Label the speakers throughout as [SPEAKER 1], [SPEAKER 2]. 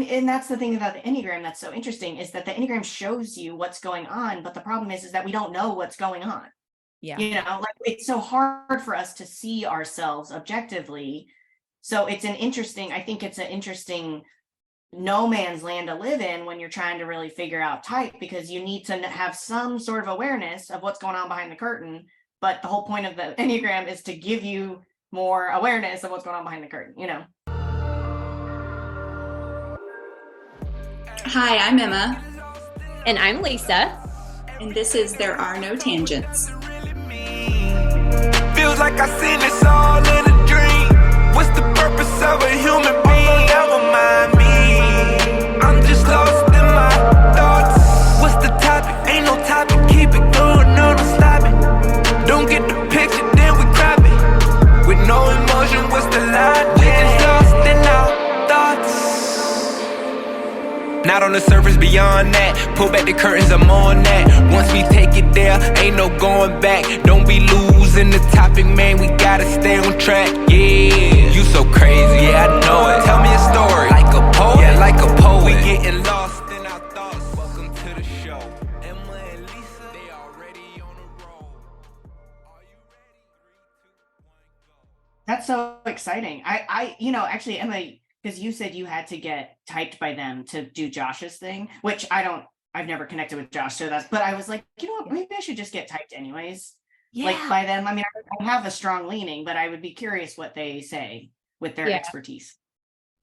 [SPEAKER 1] and that's the thing about the Enneagram that's so interesting, is that the Enneagram shows you what's going on, but the problem is that we don't know what's going on.
[SPEAKER 2] Yeah.
[SPEAKER 1] Like it's so hard for us to see ourselves objectively. So I think it's an interesting no man's land to live in when you're trying to really figure out type, because you need to have some sort of awareness of what's going on behind the curtain. But the whole point of the Enneagram is to give you more awareness of what's going on behind the curtain,
[SPEAKER 3] Hi, I'm Emma.
[SPEAKER 4] And I'm Lisa.
[SPEAKER 3] And this is There Are No Tangents.
[SPEAKER 5] Feels like I seen this all in a dream. What's the purpose of a human being? Never mind me. I'm just lost in my thoughts. What's the topic? Ain't no topic. Keep it going, no stop it. Don't get the picture, then we grab it. With no emotion, what's the line? We just lost in our thoughts. Not on the surface, beyond that. Pull back the curtains, I'm on that. Once we take it there, ain't no going back. Don't be losing the topic, man. We gotta stay on track. Yeah, you so crazy, yeah, I know it. Tell me a story, like a poet. Yeah, like a poet. We getting lost in our thoughts. Welcome to the show. Emma and Lisa, they already on the roll. Are you ready? 3, 2, 1, go.
[SPEAKER 1] That's so exciting. Actually, Emma, because you said you had to get typed by them to do Josh's thing, which I've never connected with Josh, but I was like, you know what, maybe I should just get typed anyways. Yeah. Like by them. I mean, I have a strong leaning, but I would be curious what they say with their expertise.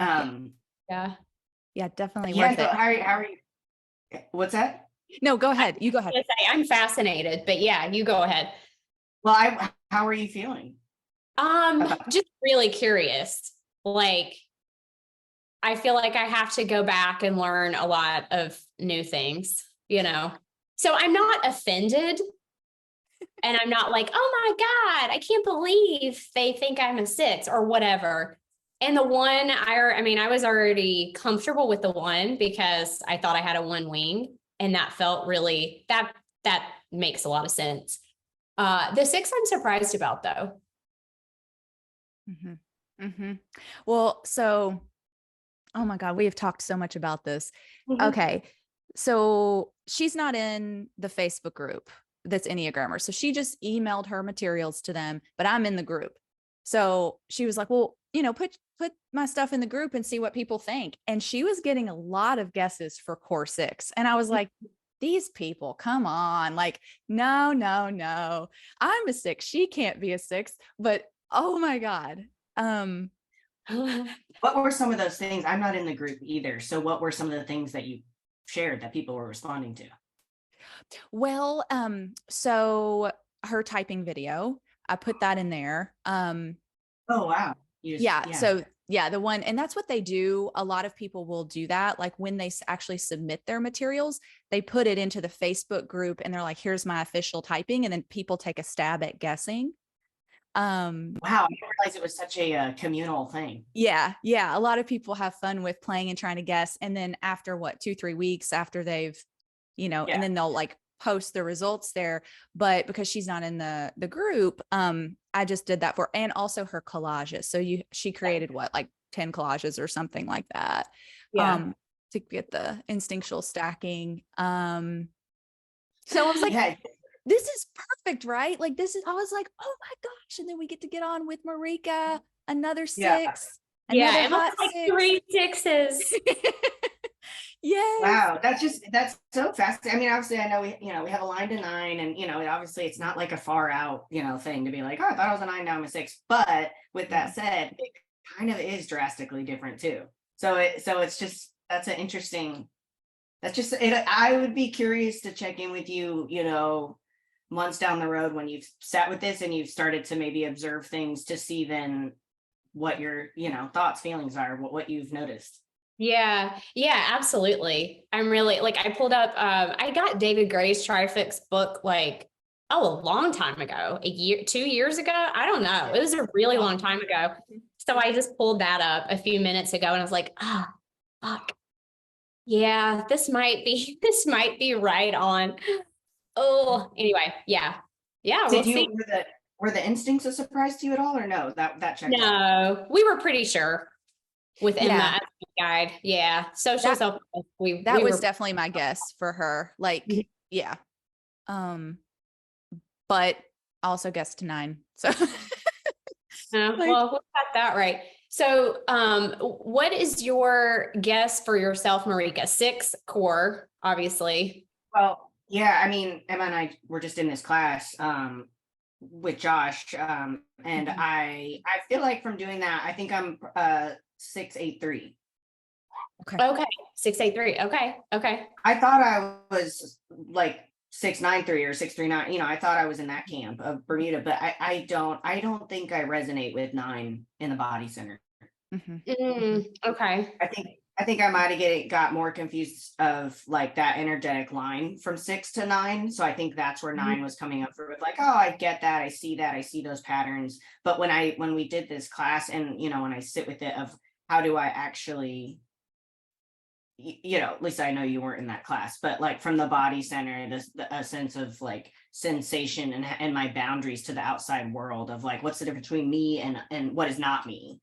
[SPEAKER 2] Yeah, definitely.
[SPEAKER 1] Yeah.
[SPEAKER 2] Worth
[SPEAKER 1] So
[SPEAKER 2] it.
[SPEAKER 1] how are you? What's that?
[SPEAKER 2] No, go ahead. You go ahead.
[SPEAKER 4] I'm fascinated, but yeah, you go ahead.
[SPEAKER 1] Well, how are you feeling?
[SPEAKER 4] Just really curious. Like, I feel like I have to go back and learn a lot of new things, So I'm not offended. And I'm not like, oh my God, I can't believe they think I'm a 6 or whatever. And the one, I was already comfortable with the 1 because I thought I had a 1 wing, and that felt really, that makes a lot of sense. The 6 I'm surprised about though.
[SPEAKER 2] Mm-hmm. Mm-hmm. Well, so, oh my God, we have talked so much about this. Mm-hmm. Okay. So she's not in the Facebook group that's Enneagrammer. So she just emailed her materials to them, but I'm in the group. So she was like, well, put my stuff in the group and see what people think. And she was getting a lot of guesses for core 6. And I was like, these people, come on. Like, no, I'm a 6. She can't be a 6, but oh my God.
[SPEAKER 1] What were some of those things? I'm not in the group either. So what were some of the things that you shared that people were responding to?
[SPEAKER 2] Well, so her typing video, I put that in there.
[SPEAKER 1] Oh, wow.
[SPEAKER 2] So the one, and that's what they do. A lot of people will do that. Like when they actually submit their materials, they put it into the Facebook group and they're like, here's my official typing. And then people take a stab at guessing.
[SPEAKER 1] Wow. I didn't realize it was such a communal thing.
[SPEAKER 2] Yeah. A lot of people have fun with playing and trying to guess. And then after 2-3 weeks after they've, and then they'll like post the results there. But because she's not in the group, I just did that and also her collages. So she created 10 collages or something like that. To get the instinctual stacking. So I was like, this is perfect, right? Like I was like, oh my gosh. And then we get to get on with Marika, another 6.
[SPEAKER 4] Yeah. And like 3 6s.
[SPEAKER 2] Yeah.
[SPEAKER 1] Wow. That's so fascinating. I mean, obviously I know we have a line to 9 and, obviously it's not like a far out, thing to be like, oh, I thought I was a 9, now I'm a 6. But with that said, it kind of is drastically different too. So it's just, that's an interesting, I would be curious to check in with you, months down the road when you've sat with this and you've started to maybe observe things to see then what your, thoughts, feelings are, what you've noticed.
[SPEAKER 4] Yeah, absolutely. I'm really I pulled up, I got David Gray's Trifix book, a long time ago, 2 years ago. I don't know. It was a really long time ago. So I just pulled that up a few minutes ago and I was like, fuck. Yeah, this might be right on. Oh, anyway. Yeah. We'll see.
[SPEAKER 1] Were the instincts a surprise to you at all or no? That checked out?
[SPEAKER 4] No, we were pretty sure. with Emma
[SPEAKER 2] Yeah.
[SPEAKER 4] as a guide. Yeah. Social self.
[SPEAKER 2] That was definitely my guess for her. Like,
[SPEAKER 4] Mhm.
[SPEAKER 2] yeah. But also guessed 9. So
[SPEAKER 4] Well, we got that right. So, what is your guess for yourself, Marika? 6 core, obviously.
[SPEAKER 1] Well, yeah, I mean, Emma and I were just in this class with Josh, and I feel like from doing that, I think I'm 683.
[SPEAKER 2] okay.
[SPEAKER 4] 683. Okay.
[SPEAKER 1] I thought I was like 693 or 639. I thought I was in that camp of Bermuda, but I don't think I resonate with 9 in the body center.
[SPEAKER 4] Okay.
[SPEAKER 1] I think I might have got more confused of like that energetic line from 6 to 9. So I think that's where 9 was coming up for, with like, oh, I get that. I see that. I see those patterns. But when we did this class and, when I sit with it of how do I actually, at least I know you weren't in that class, but like from the body center, a sense of like sensation and my boundaries to the outside world of like, what's the difference between me and what is not me?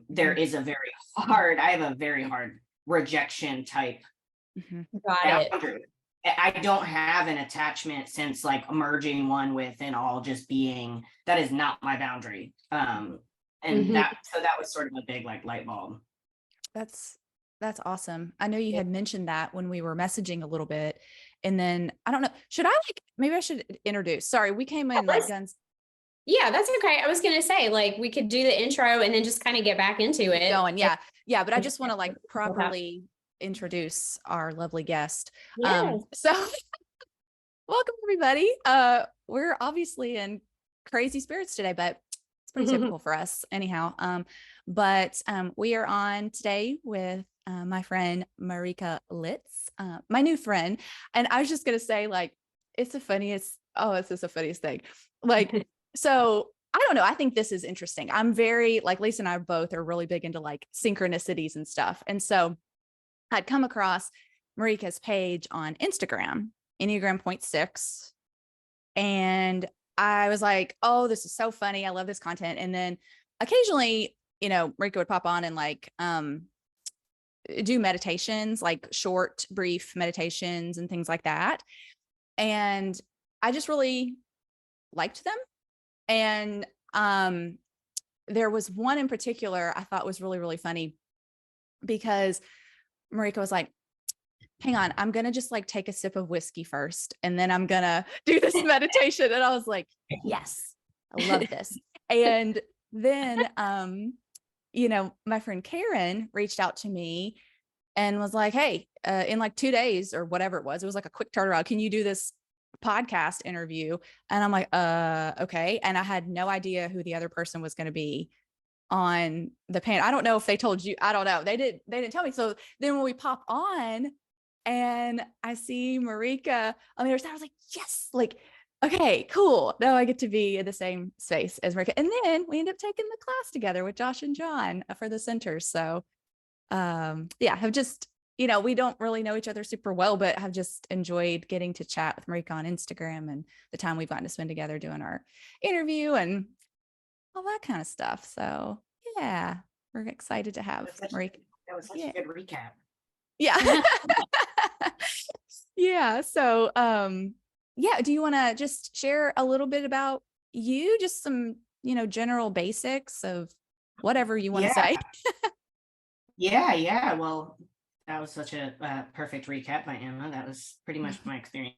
[SPEAKER 1] There is I have a very hard rejection type boundary. I don't have an attachment sense like merging one with and all just being, that is not my boundary. And that was sort of a big like light bulb.
[SPEAKER 2] That's awesome. I know you had mentioned that when we were messaging a little bit, and then I don't know, maybe I should introduce, sorry, we came in like guns.
[SPEAKER 4] Yeah, that's okay. I was going to say, like, we could do the intro and then just kind of get back into it.
[SPEAKER 2] Going, yeah. But I just want to like properly introduce our lovely guest.
[SPEAKER 4] Yes.
[SPEAKER 2] So welcome everybody. We're obviously in crazy spirits today, but it's pretty typical for us anyhow. But we are on today with my friend Marika Litz, my new friend. And I was just going to say, like, it's just the funniest thing. Like, so I don't know. I think this is interesting. I'm very, like, Lisa and I both are really big into like synchronicities and stuff. And so I'd come across Marika's page on Instagram, Enneagram 0.6. And I was like, oh, this is so funny. I love this content. And then occasionally, Marika would pop on and like, do meditations, like short, brief meditations and things like that. And I just really liked them. And there was one in particular I thought was really, really funny because Marika was like, hang on, I'm going to just like take a sip of whiskey first, and then I'm going to do this meditation. And I was like, yes, I love this. And then, my friend Karen reached out to me and was like, hey, in like 2 days or whatever it was like a quick turnaround. Can you do this podcast interview? And I'm like, okay. And I had no idea who the other person was going to be on the panel. I don't know if they told you, I don't know. They didn't tell me. So then when we pop on and I see Marika on the other side, I was like, yes, like, okay, cool. Now I get to be in the same space as Marika. And then we end up taking the class together with Josh and John for the center. So have just, we don't really know each other super well, but have just enjoyed getting to chat with Marika on Instagram and the time we've gotten to spend together doing our interview and all that kind of stuff. So yeah, we're excited to have Marika.
[SPEAKER 1] That was such a good recap.
[SPEAKER 2] Yeah. Yeah. So, do you want to just share a little bit about you? Just some, general basics of whatever you want to say.
[SPEAKER 1] Yeah. Well, that was such a perfect recap by Emma. That was pretty much my experience.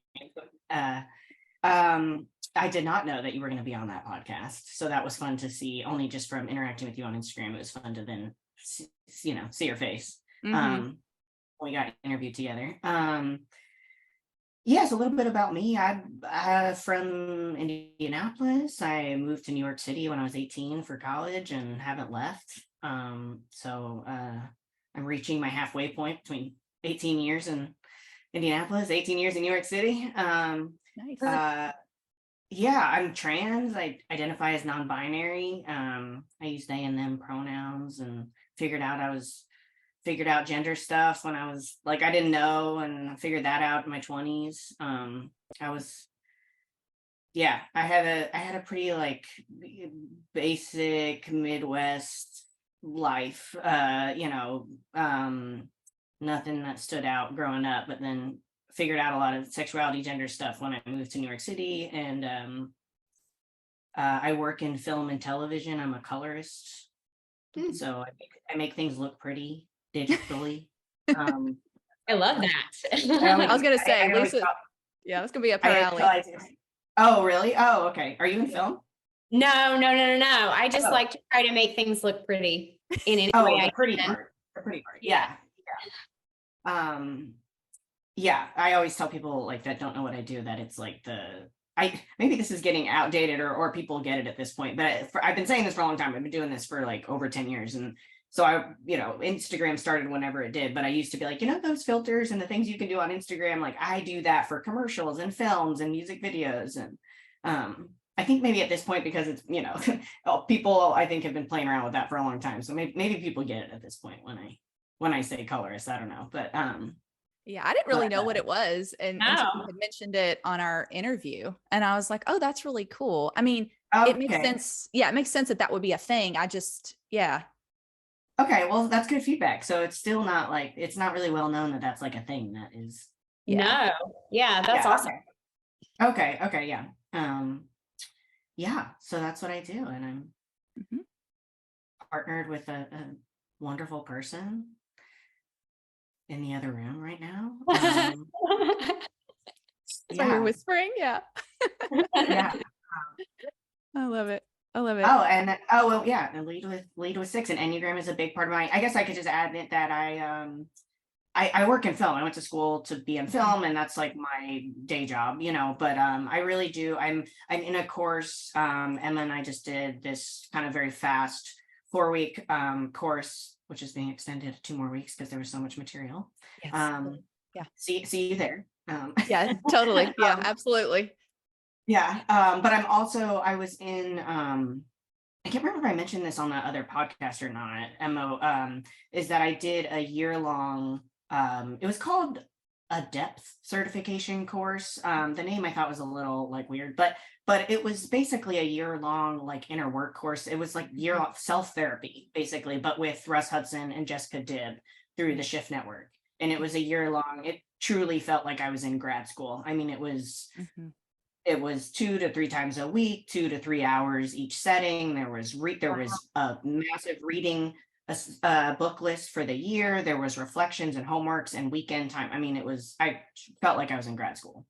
[SPEAKER 1] I did not know that you were going to be on that podcast. So that was fun to see, only just from interacting with you on Instagram. It was fun to then, see your face. We got interviewed together. So a little bit about me. I'm from Indianapolis. I moved to New York City when I was 18 for college and haven't left. I'm reaching my halfway point between 18 years in Indianapolis, 18 years in New York City. Nice. I'm trans. I identify as non-binary. I use they and them pronouns, and figured out gender stuff when I was like, I didn't know, and I figured that out in my 20s. I had a pretty like basic Midwest life, nothing that stood out growing up, but then figured out a lot of sexuality, gender stuff when I moved to New York City. And I work in film and television. I'm a colorist. So I make things look pretty digitally.
[SPEAKER 4] I love that.
[SPEAKER 2] I was going to say, Lisa, yeah, that's going to be up her alley.
[SPEAKER 1] Oh, really? Oh, okay. Are you in film?
[SPEAKER 4] No. I just like to try to make things look pretty in any way.
[SPEAKER 1] The pretty part. The pretty part. Yeah. Yeah. I always tell people like that don't know what I do, that it's like maybe this is getting outdated or people get it at this point, but I've been saying this for a long time. I've been doing this for like over 10 years. And so Instagram started whenever it did, but I used to be like, those filters and the things you can do on Instagram, like I do that for commercials and films and music videos. And I think maybe at this point, because it's, people I think have been playing around with that for a long time. So maybe people get it at this point when I say colorist, I don't know, but
[SPEAKER 2] yeah, I didn't really know what it was. And you had mentioned it on our interview and I was like, oh, that's really cool. I mean, It makes sense. Yeah. It makes sense that would be a thing.
[SPEAKER 1] Okay. Well, that's good feedback. So it's still not like, it's not really well known that that's like a thing that is.
[SPEAKER 4] Yeah. No. Yeah. That's awesome.
[SPEAKER 1] Okay. Yeah. Yeah. So that's what I do. And I'm partnered with a wonderful person in the other room right now.
[SPEAKER 2] So you're whispering. Yeah.
[SPEAKER 1] Yeah.
[SPEAKER 2] I love it.
[SPEAKER 1] Oh, and and lead with 6, and Enneagram is a big part of I guess I could just add that I work in film. I went to school to be in film, and that's like my day job, but I really do. I'm in a course, Emma and I just did this kind of very fast 4-week course, which is being extended 2 more weeks because there was so much material.
[SPEAKER 2] Yes.
[SPEAKER 1] See you there.
[SPEAKER 2] Yeah, totally. Yeah, absolutely.
[SPEAKER 1] Yeah. But I was in, I can't remember if I mentioned this on the other podcast or not, Emma, is that I did a year-long, it was called a depth certification course. The name I thought was a little like weird, but it was basically a year-long like inner work course. It was like year-long self-therapy basically, but with Russ Hudson and Jessica Dibb through the Shift Network. And it was a year-long. It truly felt like I was in grad school. I mean, it was 2 to 3 times a week, 2 to 3 hours each setting. There was a massive reading book list for the year. There was reflections and homeworks and weekend time. I mean, I felt like I was in grad school.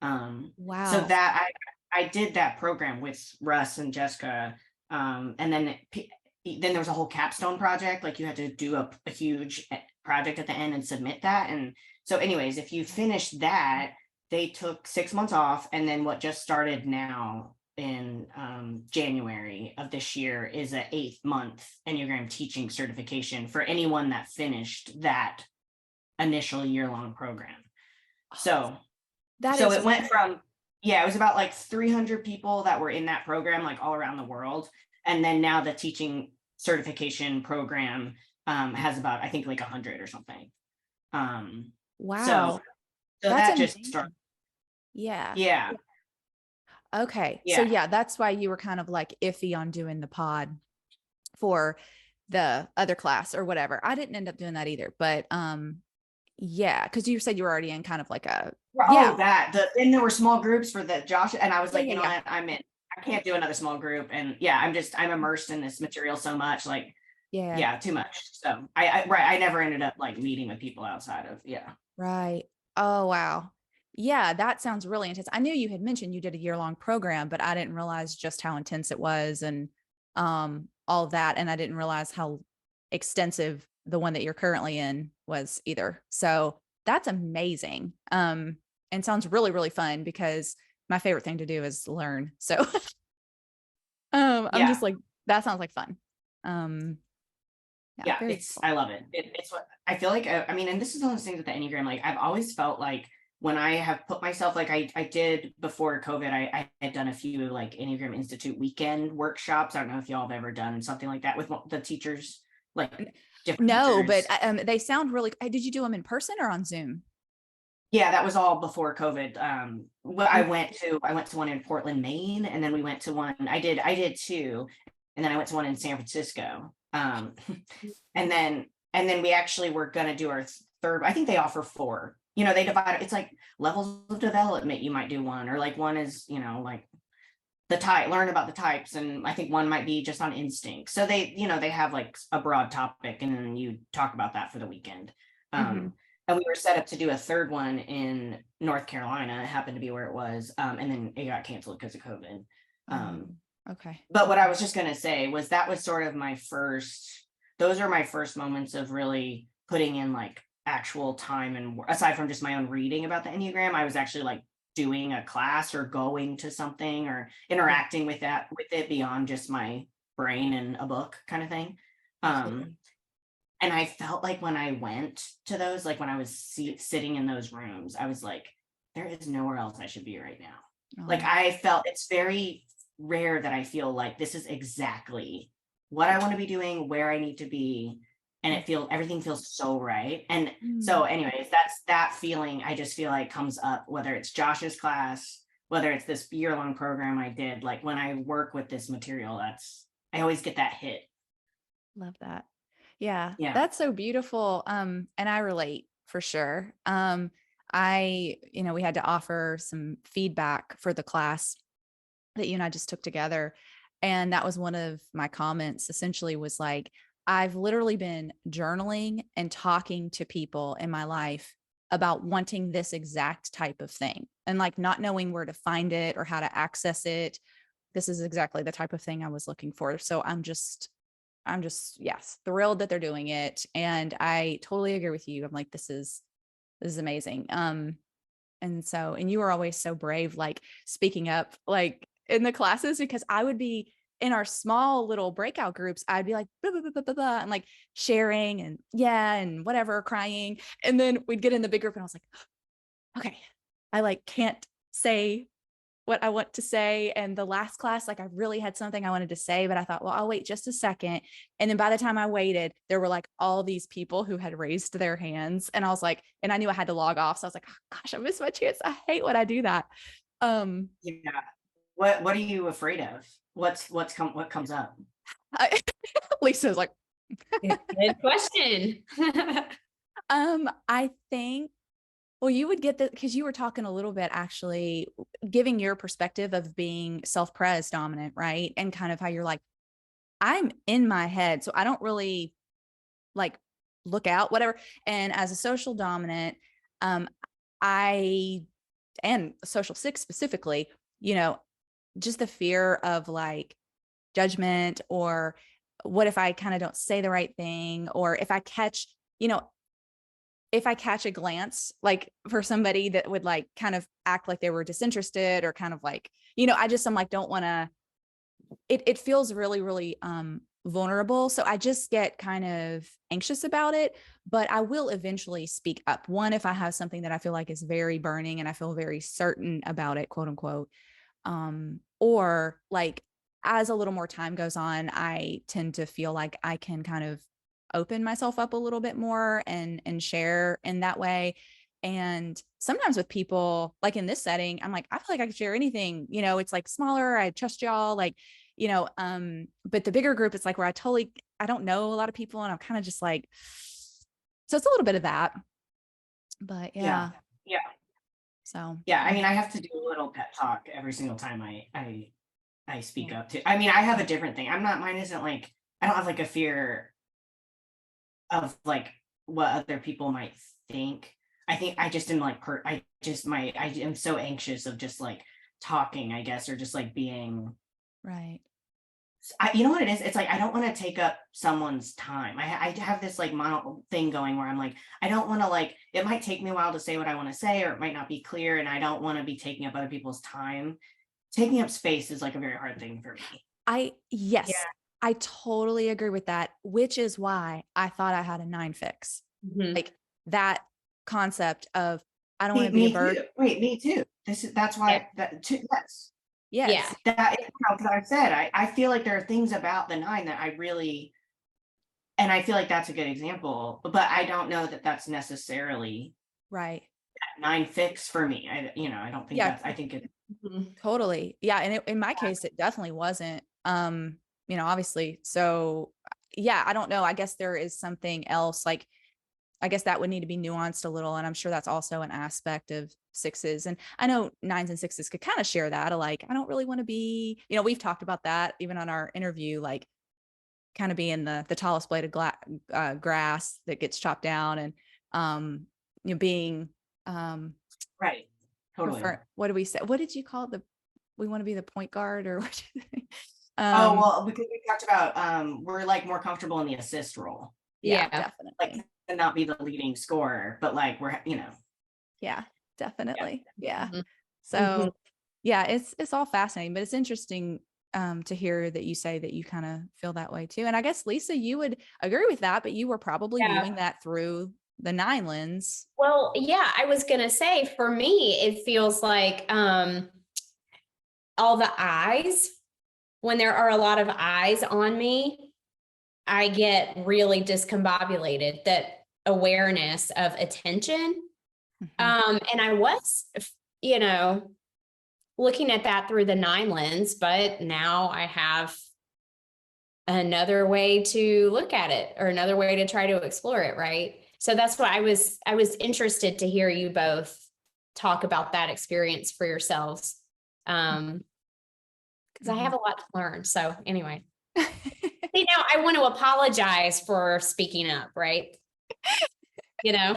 [SPEAKER 2] Wow.
[SPEAKER 1] So that I did that program with Russ and Jessica. And then there was a whole capstone project. Like you had to do a huge project at the end and submit that. And so anyways, if you finish that, they took 6 months off. And then what just started now in January of this year is an 8-month Enneagram teaching certification for anyone that finished that initial year-long program. So it went from, it was about like 300 people that were in that program, like all around the world. And then now the teaching certification program has about, I think like 100 or something.
[SPEAKER 2] Wow.
[SPEAKER 1] So that just started.
[SPEAKER 2] Yeah. Okay.
[SPEAKER 1] Yeah.
[SPEAKER 2] So that's why you were kind of like iffy on doing the pod for the other class or whatever. I didn't end up doing that either, but because you said you were already in kind of like a
[SPEAKER 1] and there were small groups for the Josh, and I was like, you know what, I'm in. I can't do another small group, and I'm immersed in this material so much, like too much. So I never ended up like meeting with people outside of
[SPEAKER 2] right. Oh wow. Yeah, that sounds really intense. I knew you had mentioned you did a year-long program, but I didn't realize just how intense it was and all of that. And I didn't realize how extensive the one that you're currently in was either. So that's amazing. And sounds really, really fun because my favorite thing to do is learn. So I'm just like, that sounds like fun.
[SPEAKER 1] Cool. I love it. It's what I feel like. I mean, and this is one of those things with the Enneagram. Like I've always felt like when I have put myself, like I did before COVID, I had done a few like Enneagram Institute weekend workshops. I don't know if y'all have ever done something like that with the teachers, like different
[SPEAKER 2] No,
[SPEAKER 1] teachers.
[SPEAKER 2] But they sound really, did you do them in person or on Zoom?
[SPEAKER 1] Yeah, that was all before COVID. I went to one in Portland, Maine, and then we went to one, I did 2, and then I went to one in San Francisco. And then we actually were going to do our third. I think they offer 4. They divide it. It's like levels of development. You might do one, or like one is, like the type, learn about the types. And I think one might be just on instinct. So they, they have like a broad topic, and then you talk about that for the weekend. And we were set up to do a third one in North Carolina. It happened to be where it was. And then it got canceled because of COVID.
[SPEAKER 2] Okay.
[SPEAKER 1] But what I was just going to say was that was sort of those are my first moments of really putting in like actual time, and aside from just my own reading about the Enneagram, I was actually like doing a class or going to something or interacting with it beyond just my brain and a book kind of thing. And I felt like when I went to those, like when I was sitting in those rooms, I was like, there is nowhere else I should be right now. Like I felt, it's very rare that I feel like this is exactly what I want to be doing, where I need to be. And everything feels so right. And so anyways, that's that feeling I just feel like comes up, whether it's Josh's class, whether it's this year-long program I did, like when I work with this material, I always get that hit.
[SPEAKER 2] Love that. Yeah. That's so beautiful. And I relate for sure. We had to offer some feedback for the class that you and I just took together. And that was one of my comments, essentially was like, I've literally been journaling and talking to people in my life about wanting this exact type of thing and like not knowing where to find it or how to access it. This is exactly the type of thing I was looking for. So I'm just, yes, thrilled that they're doing it. And I totally agree with you. I'm like, this is amazing. And you were always so brave, like speaking up, like in the classes, because I would be in our small little breakout groups, I'd be like, blah, blah, blah, blah, blah, blah, and like sharing and whatever, crying. And then we'd get in the big group and I was like, okay, I like can't say what I want to say. And the last class, like I really had something I wanted to say, but I thought, well, I'll wait just a second. And then by the time I waited, there were like all these people who had raised their hands. And I was like, and I knew I had to log off. So I was like, oh, gosh, I missed my chance. I hate when I do that.
[SPEAKER 1] Yeah. What are you afraid of? What comes up?
[SPEAKER 2] Lisa's like,
[SPEAKER 4] good question.
[SPEAKER 2] I think, well, you would get that because you were talking a little bit, actually giving your perspective of being self-pres dominant, right? And kind of how you're like, I'm in my head, so I don't really like look out, whatever. And as a social dominant, and social 6 specifically, just the fear of like judgment, or what if I kind of don't say the right thing, or if I catch a glance, like for somebody that would like kind of act like they were disinterested or kind of like, I'm like, don't want to, it feels really, really vulnerable. So I just get kind of anxious about it, but I will eventually speak up. One, if I have something that I feel like is very burning and I feel very certain about it, quote unquote, or like as a little more time goes on, I tend to feel like I can kind of open myself up a little bit more and share in that way. And sometimes with people like in this setting, I'm like, I feel like I can share anything, it's like smaller. I trust y'all, like, but the bigger group, it's like where I don't know a lot of people, and I'm kind of just like, so it's a little bit of that, but yeah. So,
[SPEAKER 1] yeah, I mean, I have to do a little pep talk every single time I speak up to, I mean, I have a different thing. mine isn't like, I don't have like a fear of like what other people might think. I think I just am like, I am so anxious of just like talking, I guess, or just like being
[SPEAKER 2] right.
[SPEAKER 1] You know what it is? It's like, I don't want to take up someone's time. I have this like mono thing going where I'm like, I don't want to like, it might take me a while to say what I want to say, or it might not be clear. And I don't want to be taking up other people's time. Taking up space is like a very hard thing for me.
[SPEAKER 2] Yes, I totally agree with that, which is why I thought I had a 9 fix. Mm-hmm. Like that concept of, I don't want to be a bird.
[SPEAKER 1] Wait, me too. That's why yes.
[SPEAKER 2] Yes.
[SPEAKER 1] Yeah. That, because I said, I feel like there are things about the 9 that I really, and I feel like that's a good example, but I don't know that that's necessarily
[SPEAKER 2] right.
[SPEAKER 1] That 9 fix for me. I don't think that's, I think it.
[SPEAKER 2] Totally. Yeah. And in my case, it definitely wasn't, obviously. So yeah, I don't know. I guess there is something else, like, I guess that would need to be nuanced a little. And I'm sure that's also an aspect of 6s. And I know 9s and 6s could kind of share that, of like, I don't really want to be, we've talked about that even on our interview, like kind of being the tallest blade of grass that gets chopped down, and, being,
[SPEAKER 1] right. Totally.
[SPEAKER 2] what do we say? What did you call it? We want to be the point guard, or what?
[SPEAKER 1] Well, because we talked about, we're like more comfortable in the assist role.
[SPEAKER 2] Yeah, definitely.
[SPEAKER 1] Like, to not be the leading scorer, but like we're,
[SPEAKER 2] Yeah, definitely. Yeah.
[SPEAKER 1] Mm-hmm.
[SPEAKER 2] So yeah, it's all fascinating, but it's interesting to hear that you say that you kind of feel that way too. And I guess, Lisa, you would agree with that, but you were probably viewing that through the 9 lens.
[SPEAKER 4] Well, yeah, I was going to say, for me, it feels like all the eyes, when there are a lot of eyes on me, I get really discombobulated, that awareness of attention. And I was, looking at that through the 9 lens, but now I have another way to look at it, or another way to try to explore it. Right. So that's why I was interested to hear you both talk about that experience for yourselves. Because I have a lot to learn. So anyway, see, now I want to apologize for speaking up, right?
[SPEAKER 1] Yeah,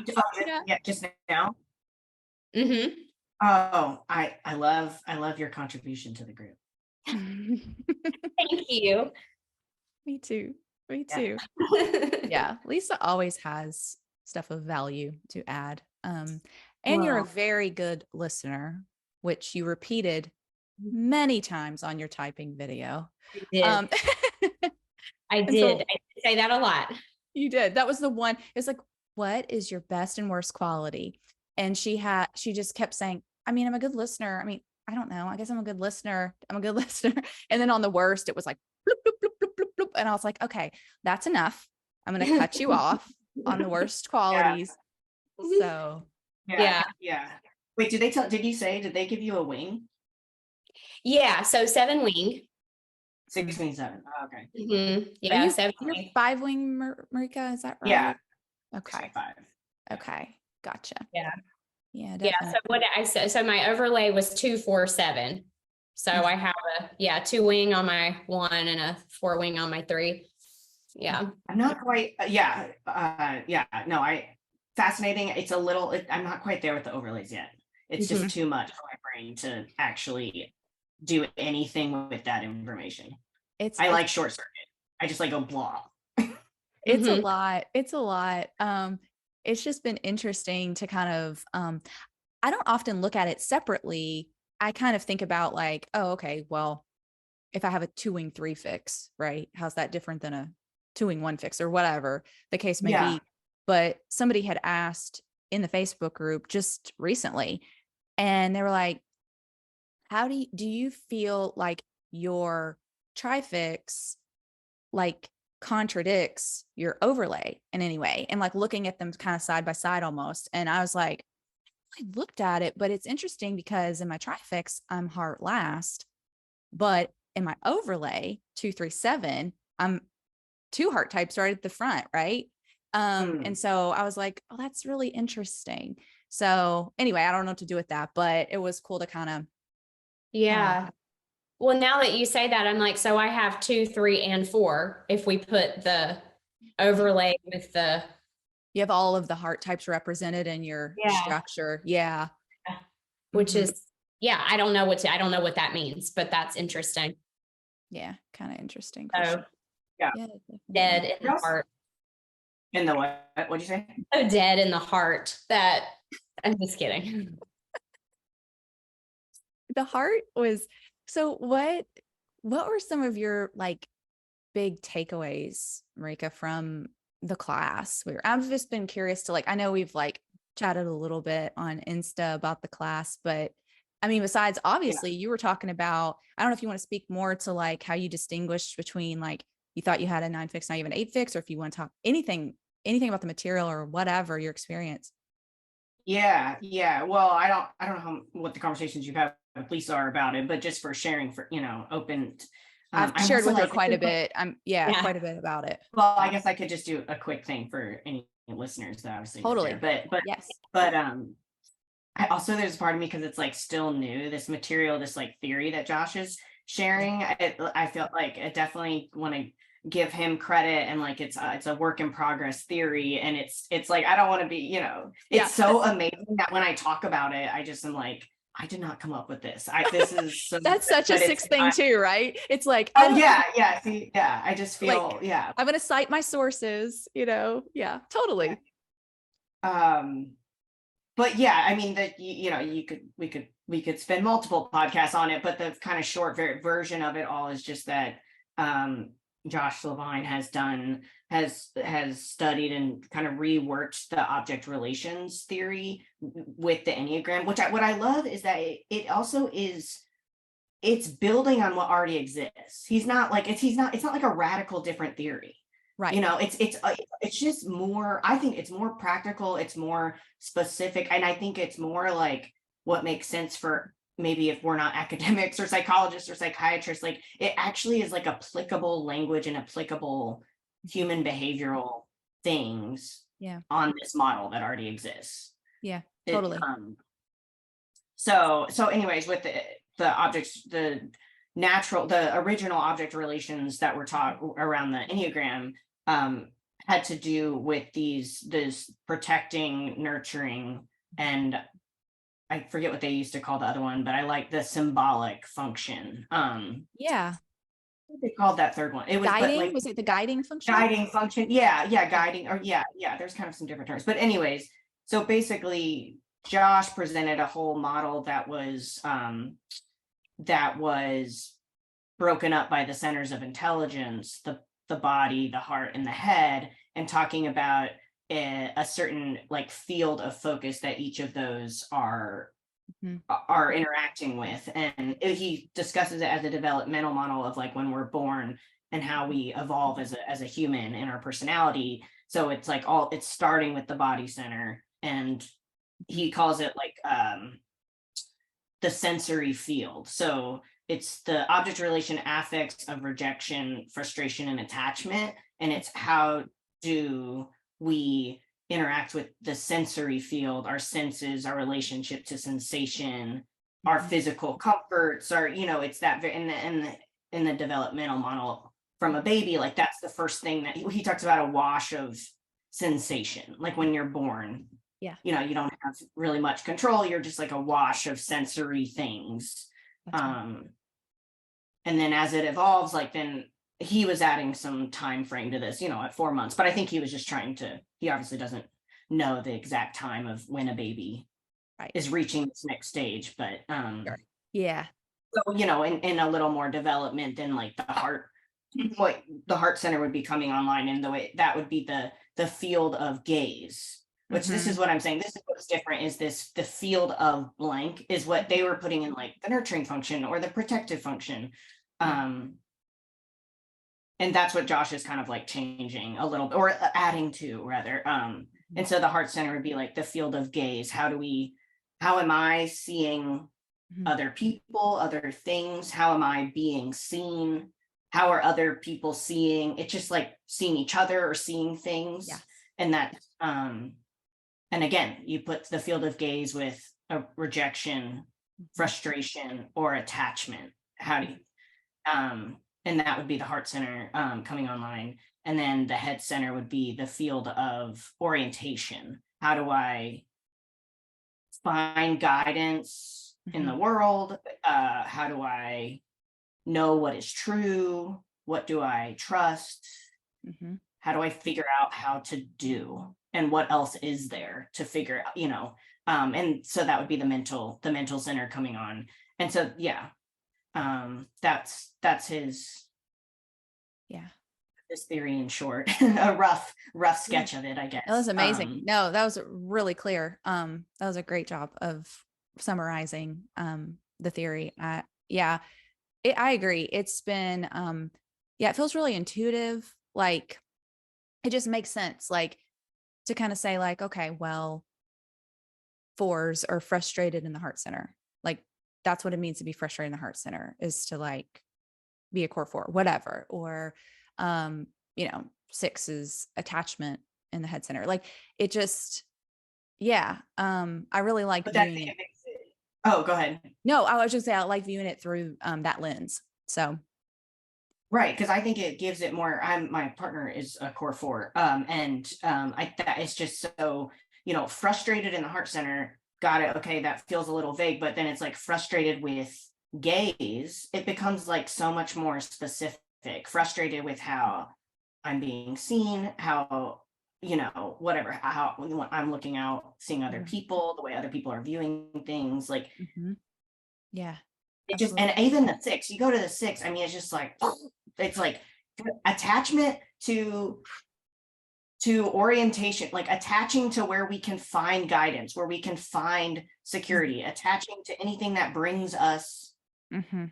[SPEAKER 1] just now.
[SPEAKER 4] Mm-hmm.
[SPEAKER 1] Oh, I love your contribution to the group.
[SPEAKER 4] Thank you.
[SPEAKER 2] Me too. Yeah. Lisa always has stuff of value to add. And you're a very good listener, which you repeated many times on your typing video.
[SPEAKER 4] I did. I did say that a lot.
[SPEAKER 2] You did. That was the one. It's like, what is your best and worst quality? And she just kept saying, I'm a good listener. I don't know. I guess I'm a good listener. And then on the worst, it was like, bloop, bloop, bloop, bloop, bloop, bloop. And I was like, okay, that's enough. I'm going to cut you off on the worst qualities.
[SPEAKER 1] Yeah.
[SPEAKER 2] So
[SPEAKER 1] yeah. Wait, did they give you a wing?
[SPEAKER 4] Yeah. So 7 wing.
[SPEAKER 1] 6 wing 7. Oh, okay.
[SPEAKER 4] Mm-hmm. Yeah. 7
[SPEAKER 2] you're
[SPEAKER 4] wing.
[SPEAKER 2] 5 wing, Marika. Is that right?
[SPEAKER 1] Yeah.
[SPEAKER 2] Okay.
[SPEAKER 1] 5.
[SPEAKER 2] Okay. Gotcha.
[SPEAKER 4] Yeah.
[SPEAKER 2] Yeah. Definitely.
[SPEAKER 4] Yeah. So what I said, so my overlay was 2, 4, 7. So I have a 2 wing on my 1 and a 4 wing on my 3. Yeah.
[SPEAKER 1] I'm not quite. No, fascinating. It's a little, I'm not quite there with the overlays yet. It's just too much for my brain to actually do anything with that information. I like short circuit. I just like go blah.
[SPEAKER 2] It's a lot. It's a lot. It's just been interesting to kind of, I don't often look at it separately. I kind of think about like, oh, okay, well, if I have a 2 wing 3 fix, right? How's that different than a 2 wing 1 fix, or whatever the case may be? But somebody had asked in the Facebook group just recently, and they were like, how do you feel like your trifix like contradicts your overlay in any way? And like looking at them kind of side by side almost. And I was like, I looked at it, but it's interesting because in my trifix, I'm heart last, but in my overlay 2, 3, 7, I'm 2 heart types right at the front. Right. And so I was like, oh, that's really interesting. So anyway, I don't know what to do with that, but it was cool to kind of.
[SPEAKER 4] Yeah. Well, now that you say that, I'm like, so I have 2, 3, and 4. If we put the overlay with the.
[SPEAKER 2] You have all of the heart types represented in your structure. Yeah.
[SPEAKER 4] Which is, I don't know what that means, but that's interesting.
[SPEAKER 2] Yeah. Kind of interesting.
[SPEAKER 4] So,
[SPEAKER 2] sure.
[SPEAKER 4] Dead in the heart.
[SPEAKER 1] In the what? What'd you say?
[SPEAKER 4] So dead in the heart. That, I'm just kidding.
[SPEAKER 2] The heart was, so what were some of your like big takeaways, Marika, from the class? I've just been curious to like, I know we've like chatted a little bit on Insta about the class, but besides obviously you were talking about, I don't know if you want to speak more to like how you distinguished between like, you thought you had a 9 fix, now you have an 8 fix, or if you want to talk anything about the material or whatever your experience.
[SPEAKER 1] Yeah. Well, I don't know what the conversations you've had with Lisa are about it, but just for sharing, for open,
[SPEAKER 2] I've
[SPEAKER 1] I'm
[SPEAKER 2] shared
[SPEAKER 1] also
[SPEAKER 2] with her
[SPEAKER 1] like,
[SPEAKER 2] quite a bit.
[SPEAKER 4] Yeah.
[SPEAKER 2] Quite a bit about it.
[SPEAKER 1] well, I guess I could just do a quick thing for any listeners that obviously weren't
[SPEAKER 2] Totally.
[SPEAKER 1] there.
[SPEAKER 2] Yes.
[SPEAKER 1] But I also, there's part of me, because it's like still new, this material, this like theory that Josh is sharing. I felt like I definitely want to give him credit, and like it's a work in progress theory, and it's like I don't want to be, you know, it's so amazing that when I talk about it, I just am like, I did not come up with this. This is so
[SPEAKER 2] That's such a sixth thing too, right? It's like,
[SPEAKER 1] oh yeah. See, yeah, I just feel
[SPEAKER 2] like, I'm going to cite my sources, you know? Yeah, totally.
[SPEAKER 1] But yeah, I mean that you know, we could spend multiple podcasts on it, but the kind of short version of it all is just that Josh Lavine has studied and kind of reworked the object relations theory with the Enneagram, what I love is that it also it's building on what already exists. It's not like a radical different theory.
[SPEAKER 2] Right.
[SPEAKER 1] You know, it's just more, I think it's more practical, it's more specific, and I think it's more like what makes sense for maybe if we're not academics or psychologists or psychiatrists, like it actually is like applicable language and applicable human behavioral things on this model that already exists.
[SPEAKER 2] Yeah, totally.
[SPEAKER 1] So anyways, with the objects, the original object relations that were taught around the Enneagram had to do with this protecting, nurturing, and I forget what they used to call the other one, but I like the symbolic function.
[SPEAKER 2] Yeah.
[SPEAKER 1] What they called that third one? It was
[SPEAKER 2] guiding. Was it the guiding function?
[SPEAKER 1] Guiding function. Yeah, guiding, or yeah. There's kind of some different terms, but anyways, so basically, Josh presented a whole model that was broken up by the centers of intelligence, the body, the heart, and the head, and talking about a certain like field of focus that each of those are interacting with. And he discusses it as a developmental model of like when we're born and how we evolve as a human in our personality. So it's like it's starting with the body center, and he calls it like the sensory field. So it's the object relation affects of rejection, frustration, and attachment. And it's how do we interact with the sensory field, our senses, our relationship to sensation, our physical comforts, or, you know, it's that in the developmental model from a baby, like that's the first thing that he talks about, a wash of sensation. Like when you're born, you know, you don't have really much control. You're just like a wash of sensory things. And then as it evolves, like then he was adding some time frame to this, you know, at 4 months, but I think he was just he obviously doesn't know the exact time of when a baby is reaching this next stage, but
[SPEAKER 2] yeah.
[SPEAKER 1] So, you know, in a little more development than like the heart, what the heart center would be coming online, in the way that would be the field of gaze, which this is what I'm saying. This is what's different, is the field of blank is what they were putting in like the nurturing function or the protective function. And that's what Josh is kind of like changing a little bit, or adding to rather. And so the heart center would be like the field of gaze. How am I seeing other people, other things? How am I being seen? How are other people seeing? It's just like seeing each other or seeing things.
[SPEAKER 2] Yes.
[SPEAKER 1] And that, and again, you put the field of gaze with a rejection, frustration, or attachment. How do you, and that would be the heart center coming online. And then the head center would be the field of orientation. How do I find guidance in the world? How do I know what is true? What do I trust? How do I figure out how to do? And what else is there to figure out, you know? And so that would be the mental center coming on. And so, that's his, his theory in short. A rough sketch of it, I guess.
[SPEAKER 2] That was amazing. No, that was really clear. That was a great job of summarizing the theory. I agree. It's been it feels really intuitive. Like it just makes sense, like to kind of say like, okay, well, 4s are frustrated in the heart center. Like that's what it means to be frustrated in the heart center, is to like be a core 4, whatever. Or, you know, 6 is attachment in the head center. Like it just, yeah. I really like viewing it.
[SPEAKER 1] Oh, go ahead.
[SPEAKER 2] No, I was just saying I like viewing it through that lens. So.
[SPEAKER 1] Right, because I think it gives it more. My partner is a core 4, and that is just so, you know, frustrated in the heart center. Got it. Okay, that feels a little vague, but then it's like frustrated with gaze. It becomes like so much more specific. Frustrated with how I'm being seen, how, you know, whatever, how I'm looking out, seeing other people, the way other people are viewing things, like.
[SPEAKER 2] Yeah.
[SPEAKER 1] It just, and even the 6, you go to the 6, I mean, it's just like, it's like attachment to orientation, like attaching to where we can find guidance, where we can find security, attaching to anything that brings us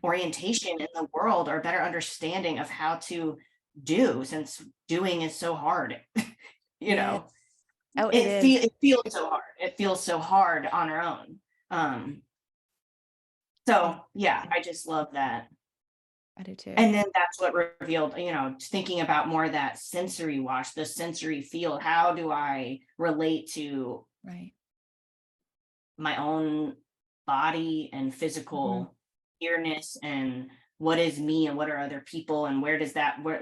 [SPEAKER 1] orientation in the world or better understanding of how to do, since doing is so hard. You know, it feels so hard. It feels so hard on our own. So yeah, I just love that.
[SPEAKER 2] I do too.
[SPEAKER 1] And then that's what revealed, you know, thinking about more of that sensory wash, the sensory field. How do I relate to my own body and physical nearness, and what is me and what are other people, and where,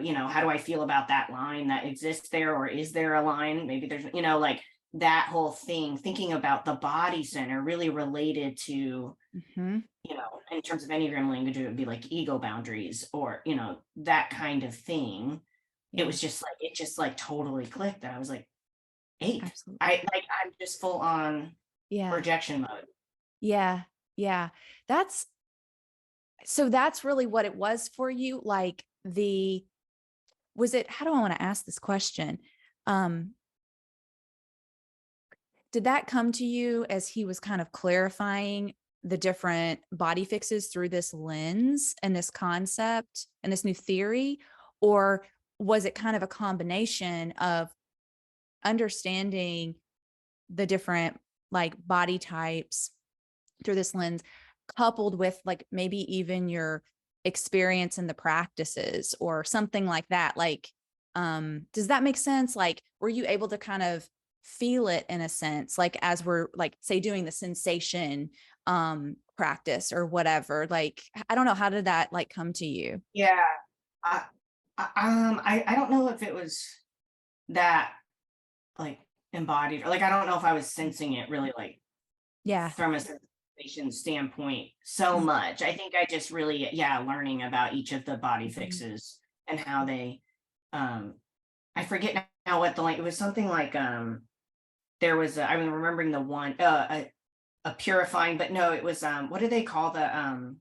[SPEAKER 1] you know, how do I feel about that line that exists there, or is there a line? Maybe there's, you know, like that whole thing, thinking about the body center really related to, you know, in terms of Enneagram language, it would be like ego boundaries, or, you know, that kind of thing. It was just like, it just like totally clicked that I was like 8. Absolutely. I'm just full on rejection mode.
[SPEAKER 2] Yeah. That's really what it was for you. Like how do I want to ask this question? Did that come to you as he was kind of clarifying the different body fixes through this lens and this concept and this new theory? Or was it kind of a combination of understanding the different like body types through this lens, coupled with like maybe even your experience in the practices or something like that? Like, does that make sense? Like, were you able to kind of feel it in a sense, like as we're like, say, doing the sensation practice or whatever? Like, I don't know, how did that like come to you?
[SPEAKER 1] Yeah. I don't know if it was that like embodied, or like, I don't know if I was sensing it really, like, from a sensation standpoint so much. I think I just really, learning about each of the body fixes and how they, I forget now what it was something like, there was I'm remembering the one, a purifying, but no, it was, what do they call the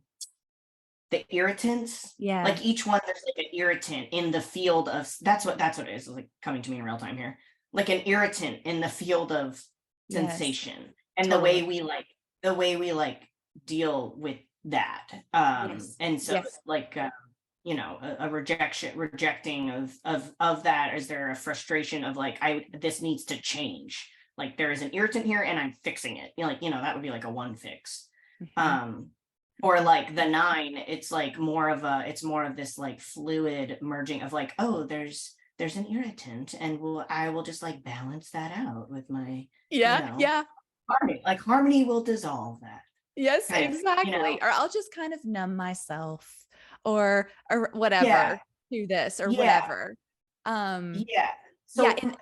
[SPEAKER 1] irritants?
[SPEAKER 2] Yeah.
[SPEAKER 1] Like each one, there's like an irritant in the field of, that's what it is. It's like coming to me in real time here. Like an irritant in the field of sensation, and the way we like deal with that. And so like, you know, a rejecting of that. Is there a frustration of like, this needs to change? Like there is an irritant here and I'm fixing it. You know, like, you know, that would be like a one fix. Or like the 9, it's like more of this like fluid merging of like, oh, there's an irritant, and I will just like balance that out with my harmony. Like harmony will dissolve that.
[SPEAKER 2] Yes, exactly. You know? Or I'll just kind of numb myself or whatever, do this or whatever. So when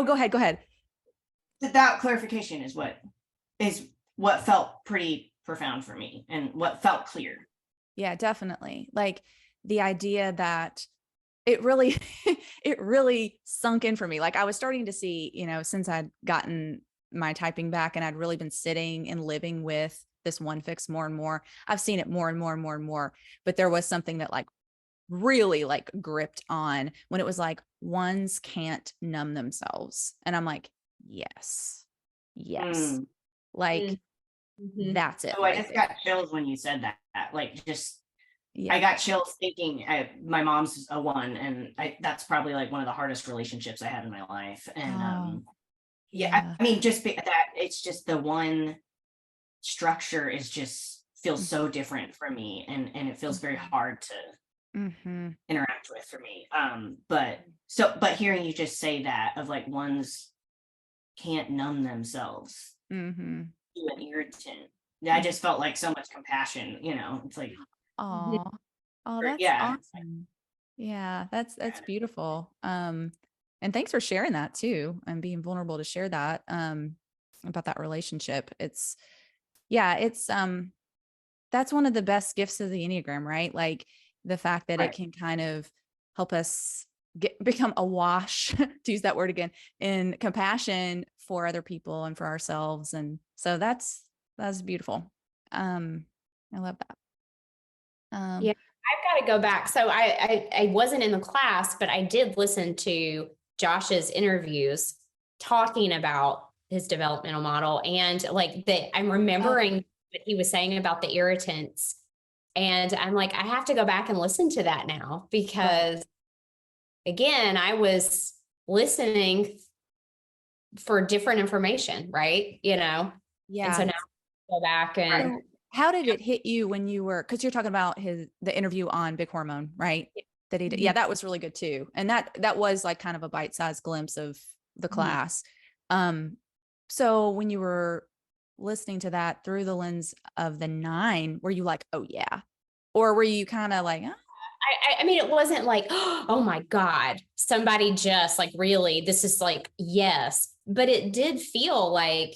[SPEAKER 2] go ahead.
[SPEAKER 1] That clarification is what felt pretty profound for me and what felt clear.
[SPEAKER 2] Yeah, definitely. Like the idea that it really sunk in for me. Like I was starting to see, you know, since I'd gotten my typing back and I'd really been sitting and living with this one fix more and more, I've seen it more and more and more and more. But there was something that like really like gripped on when it was like, ones can't numb themselves. And I'm like, yes. Like that's it.
[SPEAKER 1] Oh, I just got chills when you said that. Like just, I got chills thinking my mom's a 1, and that's probably like one of the hardest relationships I had in my life. And I mean, just that it's just the one structure is just feels so different for me, and it feels very hard to interact with for me. But hearing you just say that of like ones can't numb themselves to an irritant, I just felt like so much compassion, it's like,
[SPEAKER 2] oh, that's awesome. Yeah, that's beautiful. And thanks for sharing that too, and being vulnerable to share that about that relationship. It's that's one of the best gifts of the Enneagram, right? Like the fact that it can kind of help us become awash, to use that word again, in compassion for other people and for ourselves. And so that's beautiful. I love that.
[SPEAKER 4] Yeah, I've got to go back. So I wasn't in the class, but I did listen to Josh's interviews talking about his developmental model, and like that I'm remembering what he was saying about the irritants. And I'm like, I have to go back and listen to that now, because again, I was listening for different information, right? Yeah. And so now I go back and
[SPEAKER 2] how did it hit you when you were, because you're talking about the interview on Big Hormone, right? That he did. Yeah, that was really good too. And that was like kind of a bite-sized glimpse of the class. So when you were listening to that through the lens of the 9, were you like, oh yeah? Or were you kind of like,
[SPEAKER 4] I mean, it wasn't like, oh my God, somebody just like really, this is like, yes, but it did feel like,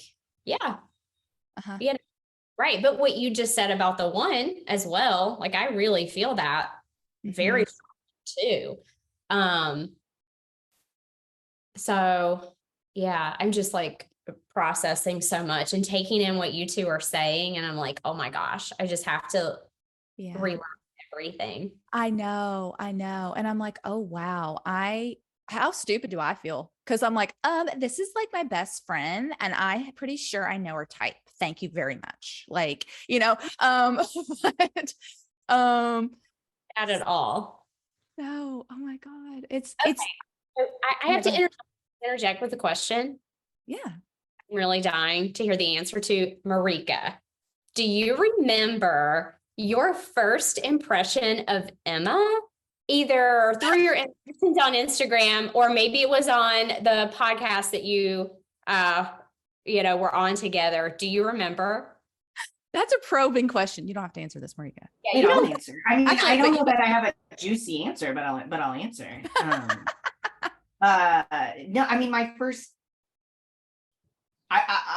[SPEAKER 4] right. But what you just said about the 1 as well, like, I really feel that very too. So yeah, I'm just like processing so much and taking in what you two are saying. And I'm like, oh my gosh, I just have to relearn everything.
[SPEAKER 2] I know. And I'm like, oh, wow. How stupid do I feel? Cause I'm like, this is like my best friend and I'm pretty sure I know her type. Thank you very much. Like, but,
[SPEAKER 4] not at all.
[SPEAKER 2] No. Oh my God. It's,
[SPEAKER 4] so I have to interject with a question.
[SPEAKER 2] Yeah.
[SPEAKER 4] I'm really dying to hear the answer to. Marika, do you remember your first impression of Emma, either through your interactions on Instagram, or maybe it was on the podcast that you were on together? Do you remember?
[SPEAKER 2] That's a probing question. You don't have to answer this, Marika.
[SPEAKER 1] Yeah, you don't answer. I mean, actually, I don't know that I have a juicy answer, but I'll answer. No, I mean, my first,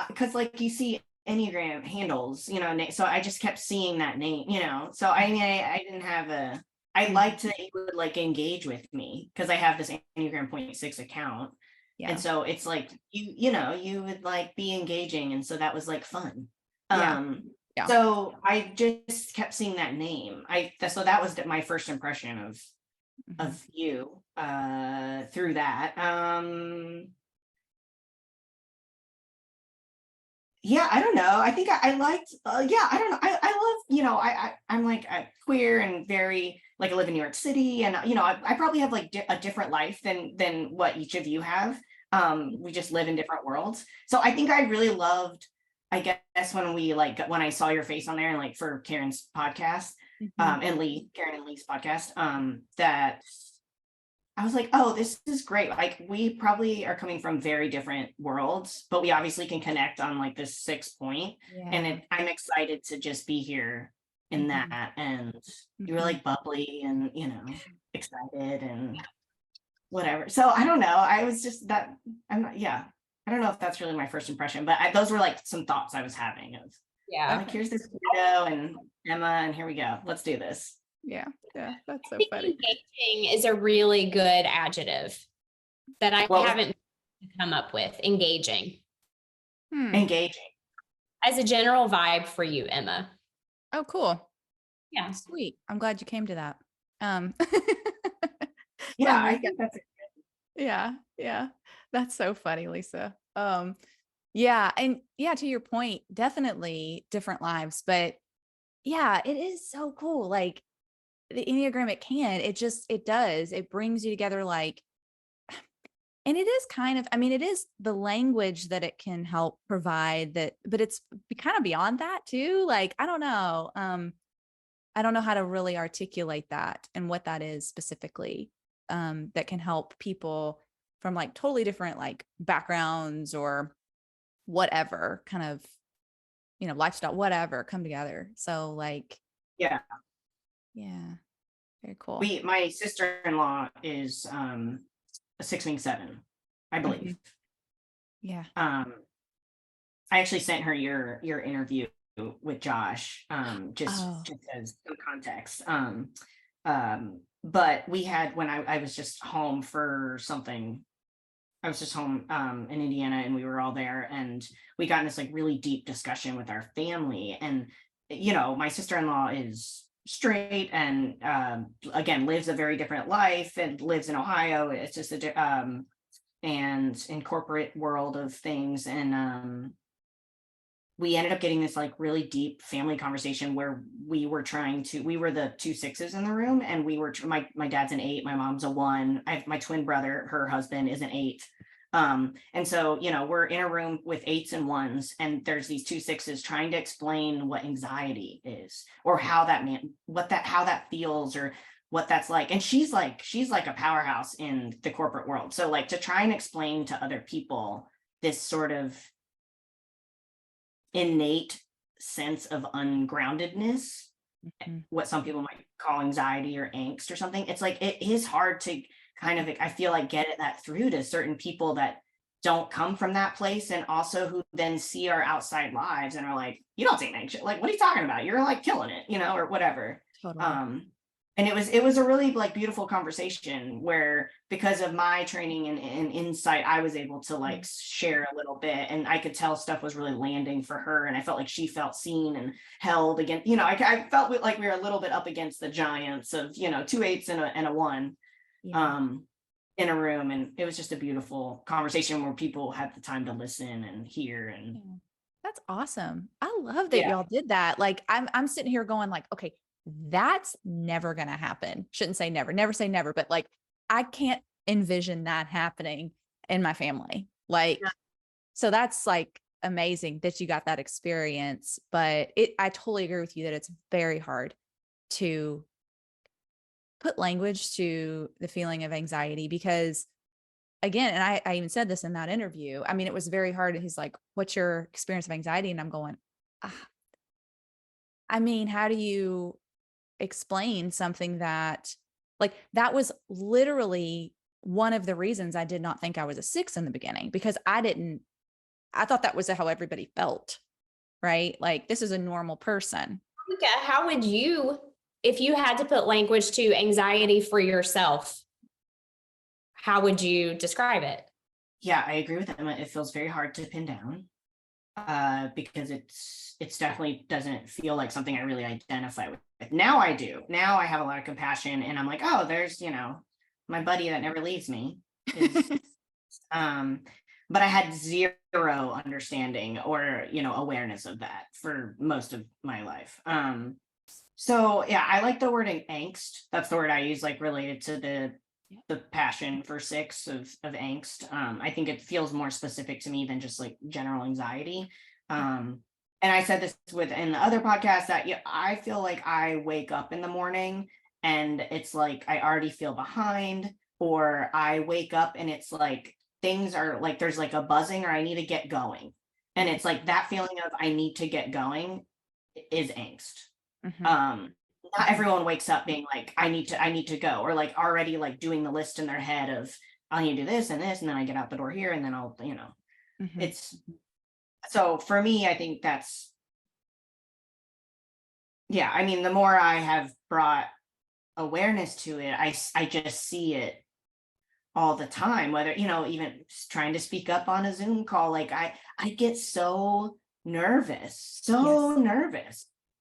[SPEAKER 1] because like you see Enneagram handles, so I just kept seeing that name, so I mean, I didn't have I liked that you would like engage with me because I have this Enneagram 0.6 account. Yeah. And so it's like, you would like be engaging. And so that was like fun. Yeah. So I just kept seeing that name. So that was my first impression of you through that. Yeah, I don't know. I think I liked, I don't know. I love, I'm like queer and very, like, I live in New York City, and, I probably have like a different life than what each of you have. We just live in different worlds. So I think I really loved, I guess, when I saw your face on there, and like for Karen's podcast, and Karen and Lee's podcast, that I was like, oh, this is great. Like, we probably are coming from very different worlds, but we obviously can connect on like this 6 point. Yeah. And I'm excited to just be here in that. And you were like bubbly and, excited and whatever. So I don't know. I was just that, I don't know if that's really my first impression, but those were like some thoughts I was having of, like, here's this weirdo and Emma, and here we go. Let's do this.
[SPEAKER 2] Yeah, that's so funny.
[SPEAKER 4] Engaging is a really good adjective that I haven't come up with. Engaging.
[SPEAKER 1] Engaging.
[SPEAKER 4] As a general vibe for you, Emma.
[SPEAKER 2] Oh, cool.
[SPEAKER 4] Yeah.
[SPEAKER 2] Sweet. I'm glad you came to that.
[SPEAKER 1] Yeah, I think that's it.
[SPEAKER 2] Yeah. That's so funny, Lisa. Yeah. And yeah, to your point, definitely different lives, but yeah, it is so cool. Like, the Enneagram, it does, it brings you together. Like, And it is kind of, I mean, it is the language that it can help provide that, but it's kind of beyond that too. Like, I don't know. I don't know how to really articulate that and what that is specifically, that can help people from like totally different like backgrounds or whatever kind of, you know, lifestyle, whatever, come together. So like,
[SPEAKER 1] Yeah.
[SPEAKER 2] Very cool.
[SPEAKER 1] My sister-in-law is a 6'7", I believe.
[SPEAKER 2] Yeah.
[SPEAKER 1] I actually sent her your interview with Josh, just as some context. But we had, when I was just home for something, I was just home in Indiana, and we were all there, and we got in this like really deep discussion with our family. And, you know, my sister-in-law is straight and again, lives a very different life and lives in Ohio. It's just and in corporate world of things. And we ended up getting this like really deep family conversation where we were the 2 6s in the room, and we were, my dad's an 8, my mom's a 1. I have my twin brother, her husband is an 8. And so, you know, we're in a room with 8s and 1s, and there's these 2 6s trying to explain what anxiety is, or how that feels, or what that's like. And she's like a powerhouse in the corporate world. So like, to try and explain to other people this sort of innate sense of ungroundedness, what some people might call anxiety or angst or something, it's like, it is hard to kind of, I feel like, get that through to certain people that don't come from that place, and also who then see our outside lives and are like, you don't seem anxious, like, what are you talking about, you're like killing it, you know, or whatever. Totally. And it was a really like beautiful conversation where, because of my training and insight, I was able to like share a little bit, and I could tell stuff was really landing for her, and I felt like she felt seen and held again. You know, I felt like we were a little bit up against the giants of, you know, 2 8s and a 1 in a room. And it was just a beautiful conversation where people had the time to listen and hear. And
[SPEAKER 2] that's awesome. I love that y'all did that. Like, I'm sitting here going like, okay, that's never going to happen. Shouldn't say never say never, but like, I can't envision that happening in my family. Like, so that's like amazing that you got that experience, but I totally agree with you that it's very hard to put language to the feeling of anxiety, because again, and I even said this in that interview, I mean, it was very hard. He's like, what's your experience of anxiety? And I'm going, I mean, how do you explain something that, like, that was literally one of the reasons I did not think I was a 6 in the beginning, because I thought that was how everybody felt, right? Like, this is a normal person.
[SPEAKER 4] How would you, if you had to put language to anxiety for yourself, how would you describe it?
[SPEAKER 1] Yeah, I agree with Emma. It feels very hard to pin down because it's definitely doesn't feel like something I really identify with. Now I do. Now I have a lot of compassion, and I'm like, oh, there's, you know, my buddy that never leaves me. But I had zero understanding or, you know, awareness of that for most of my life. So yeah, I like the word angst. That's the word I use, like, related to the passion for 6 of angst. I think it feels more specific to me than just like general anxiety. And I said this in the other podcast that I feel like I wake up in the morning and it's like I already feel behind, or I wake up and it's like things are like there's like a buzzing, or I need to get going. And it's like that feeling of I need to get going is angst. Not everyone wakes up being like, I need to go, or like already like doing the list in their head of I need to do this and this, and then I get out the door here, and then I'll, you know, it's, so for me, I think that's, yeah, I mean, the more I have brought awareness to it, I just see it all the time, whether, you know, even trying to speak up on a Zoom call, like I get so nervous,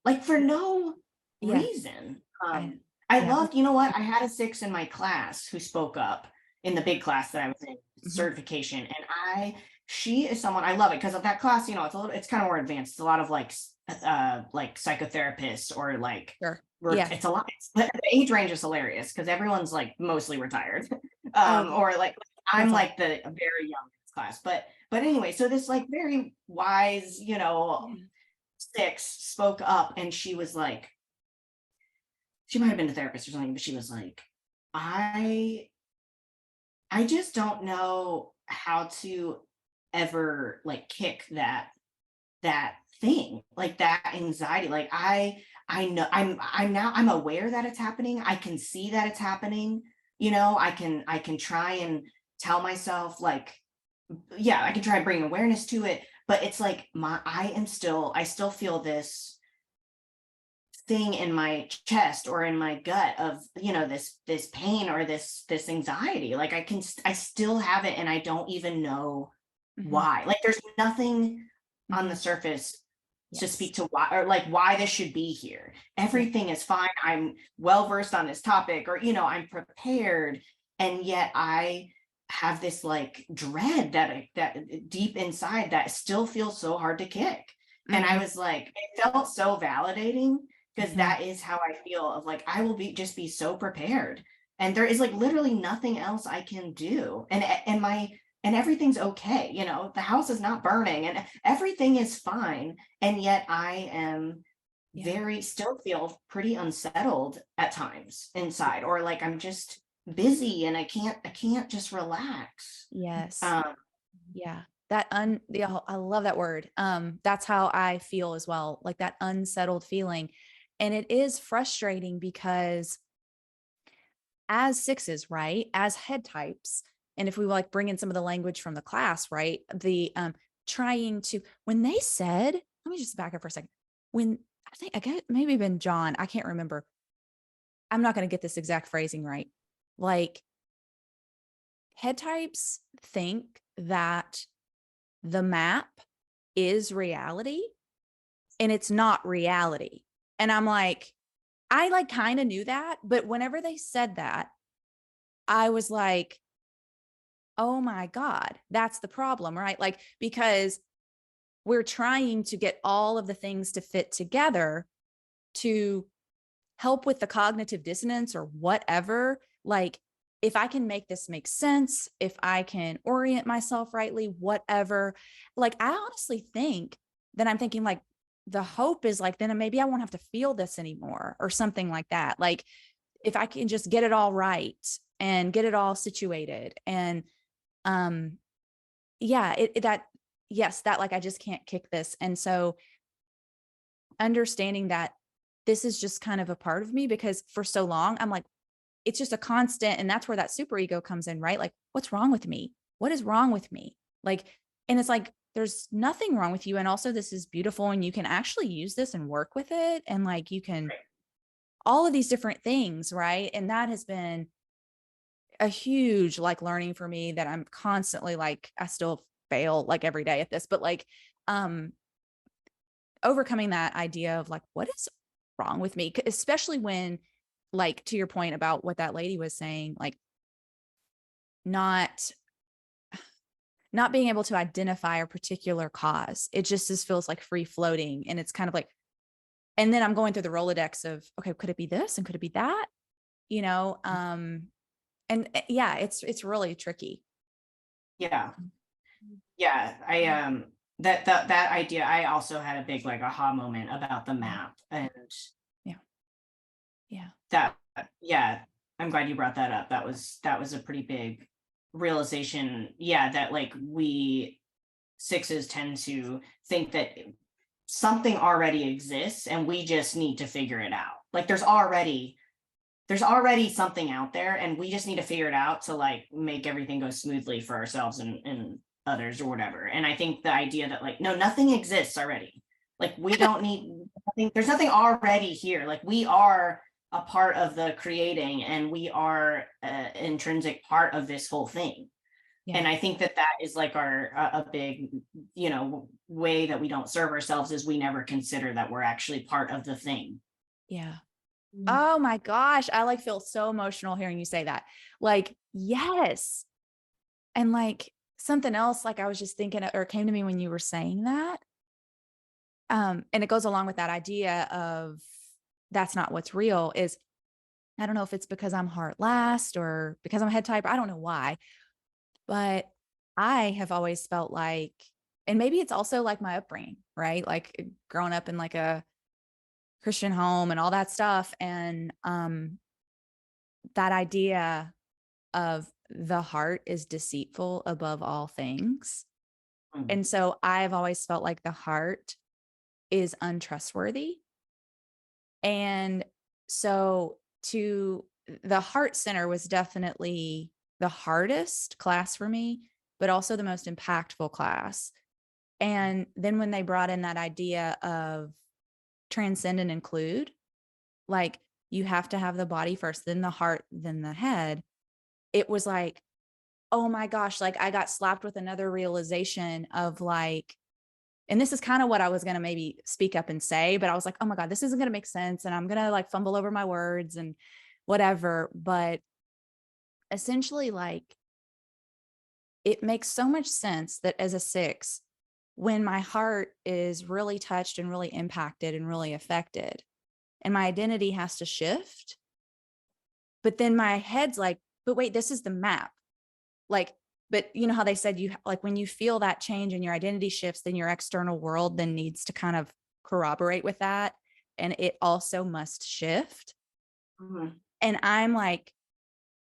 [SPEAKER 1] like for no reason. I loved, you know what, I had a 6 in my class who spoke up in the big class that I was in, certification, and she is someone I love it because of that class. You know, it's kind of more advanced. It's a lot of like psychotherapists or like it's a lot. The age range is hilarious because everyone's like mostly retired, or like I'm like the very young in this class, but anyway, so this like very wise, you know, 6 spoke up, and she was like, she might have been a therapist or something, but she was like, I just don't know how to ever like kick that thing, like that anxiety. Like I know I'm aware that it's happening. I can see that it's happening. You know, I can try and tell myself like, yeah, I can try and bring awareness to it, but it's like I still feel this thing in my chest or in my gut of, you know, this pain or this anxiety. Like I still have it, and I don't even know why. Like there's nothing on the surface to speak to why, or like why this should be here. Everything is fine. I'm well versed on this topic, or, you know, I'm prepared, and yet I have this like dread that deep inside that still feels so hard to kick. And I was like, it felt so validating, because that is how I feel, of like, I will just be so prepared, and there is like literally nothing else I can do. And everything's okay. You know, the house is not burning and everything is fine. And yet I am still feel pretty unsettled at times inside, or like I'm just busy and I can't just relax.
[SPEAKER 2] Yes. I love that word. That's how I feel as well. Like that unsettled feeling. And it is frustrating because as 6s, right, as head types, and if we like bring in some of the language from the class, right, the trying to, when they said, let me just back up for a second. When I got maybe been John, I can't remember. I'm not going to get this exact phrasing right. Like head types think that the map is reality and it's not reality. And I'm like, I like kind of knew that, but whenever they said that, I was like, oh my God, that's the problem, right? Like, because we're trying to get all of the things to fit together to help with the cognitive dissonance or whatever. Like, if I can make this make sense, if I can orient myself rightly, whatever, like, I honestly think that I'm thinking like, the hope is like, then maybe I won't have to feel this anymore or something like that. Like if I can just get it all right and get it all situated. And that like, I just can't kick this. And so understanding that this is just kind of a part of me, because for so long I'm like, it's just a constant. And that's where that superego comes in, right? Like, what's wrong with me? What is wrong with me? Like, and it's like, there's nothing wrong with you. And also this is beautiful and you can actually use this and work with it. And like, you can, all of these different things. Right. And that has been a huge like learning for me, that I'm constantly like, I still fail like every day at this, but like, overcoming that idea of like, what is wrong with me? Especially when, like, to your point about what that lady was saying, like not being able to identify a particular cause. It just feels like free floating. And it's kind of like, and then I'm going through the Rolodex of, okay, could it be this? And could it be that? You know? And yeah, it's really tricky.
[SPEAKER 1] Yeah. Yeah. That idea, I also had a big like aha moment about the map, and I'm glad you brought that up. That was a pretty big realization. Yeah. That like we 6s tend to think that something already exists and we just need to figure it out. Like there's already something out there and we just need to figure it out to like make everything go smoothly for ourselves and others or whatever. And I think the idea that like, no, nothing exists already. Like we don't need nothing. There's nothing already here. Like we are a part of the creating, and we are an intrinsic part of this whole thing. Yeah. And I think that is like a big, you know, way that we don't serve ourselves, is we never consider that we're actually part of the thing.
[SPEAKER 2] Yeah. Oh my gosh. I like feel so emotional hearing you say that. Like, yes. And like something else, like I was just thinking, or came to me when you were saying that. And it goes along with that idea of that's not what's real, is I don't know if it's because I'm heart last or because I'm a head type. I don't know why, But I have always felt like, and maybe it's also like my upbringing, right? Like growing up in like a Christian home and all that stuff. And that idea of the heart is deceitful above all things. And so I've always felt like the heart is untrustworthy. And so the heart center was definitely the hardest class for me, but also the most impactful class. And then when they brought in that idea of transcend and include, like you have to have the body first, then the heart, then the head, it was like, oh my gosh, like I got slapped with another realization of like, and this is kind of what I was going to maybe speak up and say, but I was like, oh my God, this isn't going to make sense. And I'm going to like fumble over my words and whatever. But essentially, like, it makes so much sense that as a 6, when my heart is really touched and really impacted and really affected, and my identity has to shift, but then my head's like, but wait, this is the map. Like, but you know how they said you like when you feel that change and your identity shifts, then your external world then needs to kind of corroborate with that. And it also must shift. And I'm like,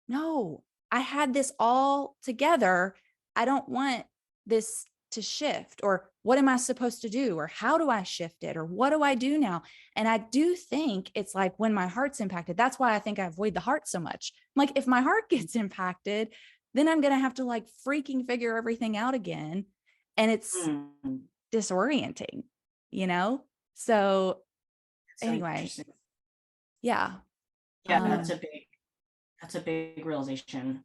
[SPEAKER 2] no, I had this all together. I don't want this to shift, or what am I supposed to do? Or how do I shift it? Or what do I do now? And I do think it's like when my heart's impacted, that's why I think I avoid the heart so much. Like if my heart gets impacted, then I'm going to have to like freaking figure everything out again. And it's disorienting, you know? So anyway, yeah.
[SPEAKER 1] Yeah, that's a big realization.